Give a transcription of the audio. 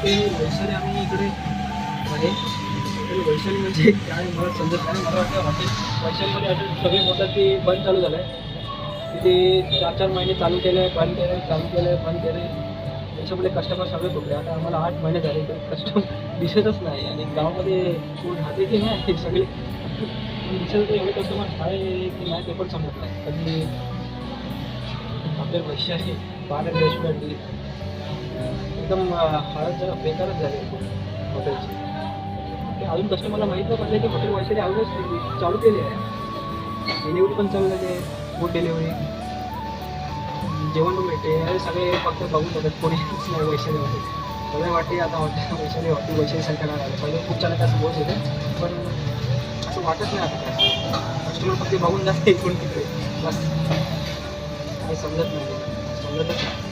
ते वैशाली आम्ही इकडे आहे. तर वैशाली म्हणजे काय मला समजत नाही. मला वाटतं हॉटेल वैशालीमध्ये हॉटेल सगळे बोलतात की बंद चालू झालं आहे. तिथे 4-4 महिने चालू केलं आहे, बंद केलं आहे, चालू केलं आहे, बंद केलं आहे. त्याच्यामुळे कस्टमर सगळे तुटले. आता आम्हाला 8 महिने झाले तर कस्टमर दिसतच नाही आणि गावामध्ये कोण राहते की नाही सगळे दिसत एवढे कस्टमर आहे की नाही ते पण समजत नाही. कधी आपले वैशाली भारत रेस्टॉरंट एकदम हालत जरा बेकारच झाली हॉटेलची. ते अजून कस्टमरला माहीत नाही पडलं की हॉटेल वैशाली अजूनच चालू केली आहे. डिलिव्हरी पण चालू झाली आहे, फूड डिलिव्हरी, जेवण पण भेटते. हे सगळे फक्त बघू शकतात, कोणी नाही वैशालीमध्ये. मला वाटते आता हॉटेल वैशाली हॉटेल वैशालीसारखं नाही राहिलं. पहिले खूप छान असं बोलत होते, पण असं वाटत नाही आता काय. कस्टमर फक्त बघून जाते इकडून तिकडे बस. काही समजत नाही, समजतच नाही.